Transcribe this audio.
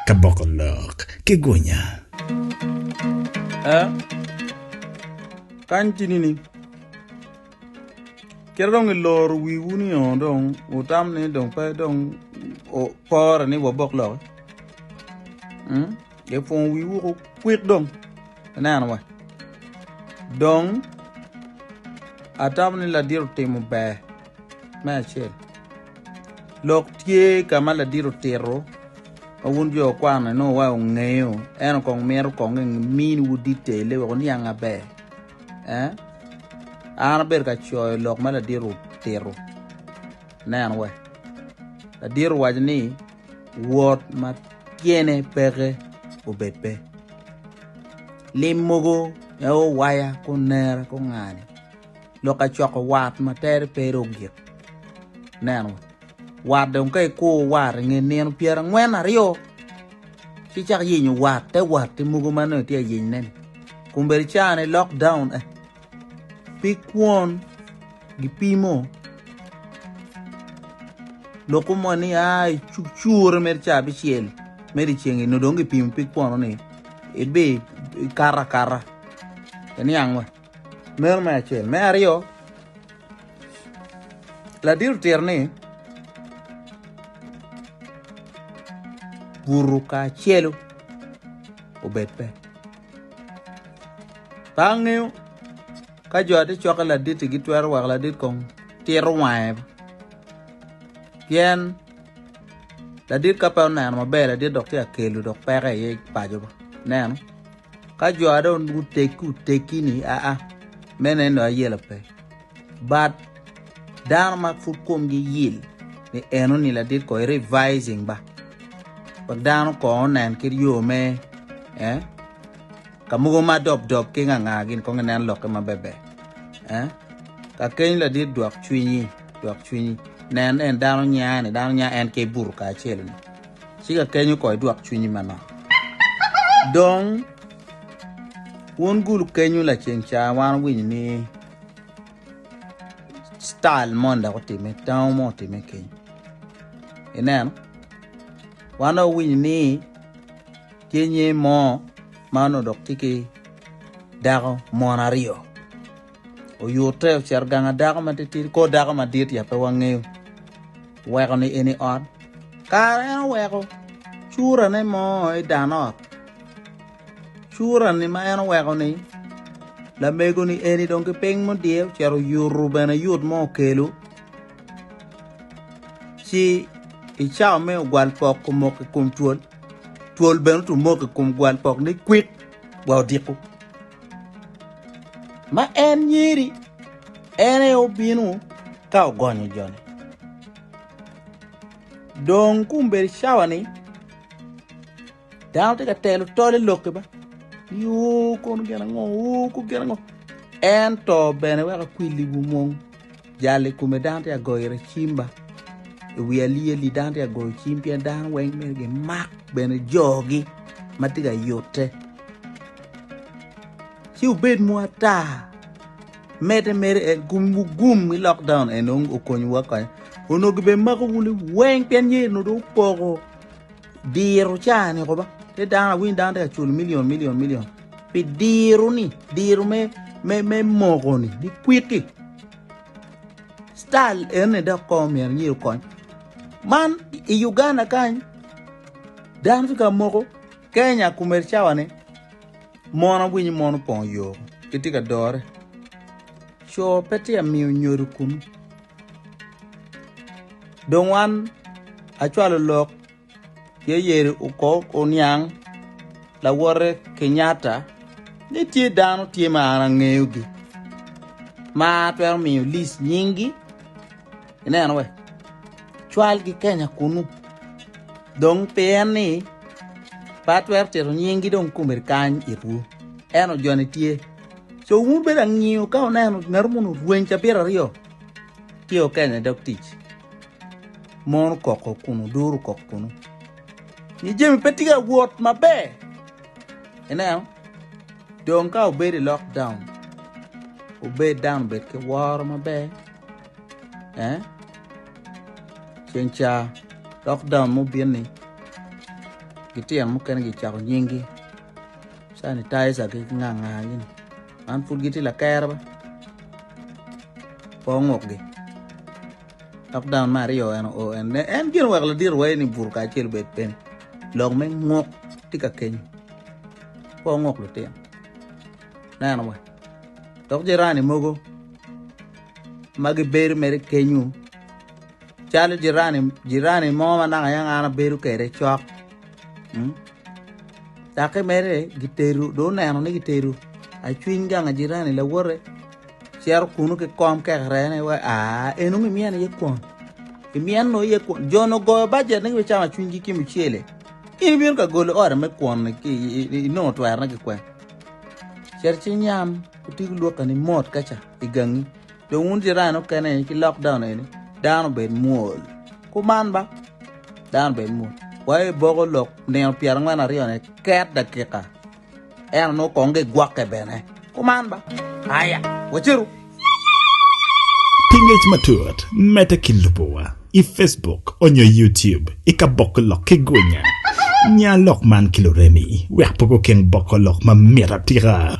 Ka-Bokolok, Kigunya. Kanchini ni. Kerong lor wi wuni on dong utam ni dong pa dong o por ni wo boklok. Ge fon wi wu ko kwik dong. Nan wa. Dong atam ni la dir temu ba. Ma chel. Lok tie kama la dir tero. Awun jo kwana no wa ngeo. En kong mer kong min wudi tele wo ni anga ba. Ana ber ka choy lok mala diru tero nan we la diru wajni wot ma tiene pere obepe limogo o waya ko ner ko ngani loka choko wat ma ter pero gir nan we wat don kai ko war ngenen pier ngwen ario si chak yin wat te wat te mugo mano te yin nen kumber chane lockdown pick one gipimo loko moni ai chuchur mercha bichiel meri chengi no dongi pim pick one ni ebe kara yani angwa mer ma chel me ario la dir terne buruka chelo obepe pangeo ka jode chocolate dit gi twer wa la dit kong tier wae pien la dit ka pa na ma bele dit dok ya kelu dok pere ye pajo nan ka jode on utekini menen no yela pe but dan ma fu kom gi yil ni eno ni la dit ko revising ba dan ko nan kir yo me kamugo ma dop ke nga gin ko nan lok ma bebe ka ken la dit duak chwinyi nan en dano nya en ke bur ka chelu siga kenyu ko duak chwinyi mana dong won gulu kenyu la chencha wan win ni style monda ko time taw mo time ken enen wana win ni kenye mo mano doktiki dago monario o yote cher ganga dago matiti ko dago madit ya pe wange weko ni eni on karen weko chura ne mo e danot chura ni ma en weko ni la mego ni eni donke peng mo dio chero yuru bena yud mo kelu si i chao me gwal pok ko mo ke kum tuol ben tu mo ke kum gwal pok ni kwik wa diku ma en nyiri ene obinu ka ogonyo jone don kumber shawani down te ka telo tole lokke ba yo kon gena ngo en to bene wa ka kwili bu mong jale kume dante ya goyre chimba we ali dante ya goy chimpia dan weng merge mak bene jogi matiga yote si ubed muata mere gum mi lockdown enong okonyu waka onog be mako wuli weng pen ye no do pogo diru chani ko ba te dana win dante ya chul million pe diru me mogo ni di kwiki style ene da komer nyir kon man i Uganda kan dan fika mogo Kenya kumerchawane mona winyi mono pon yo kitika dore so peti amiyo nyoru kunu don wan achwalo lok yeyere uko onyang la wore Kenyatta ni tie dano tie maana ngeugi ma twer miyo list nyingi ineno we chwal gi Kenya kunu don peni patwer tero nyingi don kumer kan iru eno jone tie so wumbe da ngiyo ka oneno narmuno ruencha bira rio tio Kenya dok tich mon koko kunu duru koko kunu ni jemi petiga wot mabe eneo don ka obedi lockdown obedi down bet ke war mabe chencha lockdown mo bieni gitiang mo kan gi chako nyingi sanitizer gi nganga yin an ful giti la kerba pongok gi lockdown mario en gin wak la dir way ni burka chel bet pen log men ngok tika ken pongok lo tem na wa tok jirani mogo magi beru mere kenyu chalo jirani mo na yang ana beru kere chok take mere giteru do na no giteru a chwinga nga jirani la wore chiar kunu ke kom ke rene wa enu mi mian ye kon mian no ye kon jono go baje ne we chama chwingi kimi chele in bir ka golo ora me kon ki no to ar na ke kwen chiar chinyam uti lu ka ni mot kacha igangi do un jirani kane ki lockdown ne down be mol kuman ba down be mol wai bogo lok ne piar ngana rio ne ket dakika no konge gwake bene kuman ba aya wachiru Tingej matut meta kilupowa i Facebook onyo YouTube Ka-Bokolok Kegonya nya lok man kiloremi wek poko keng bokolok ma mera tira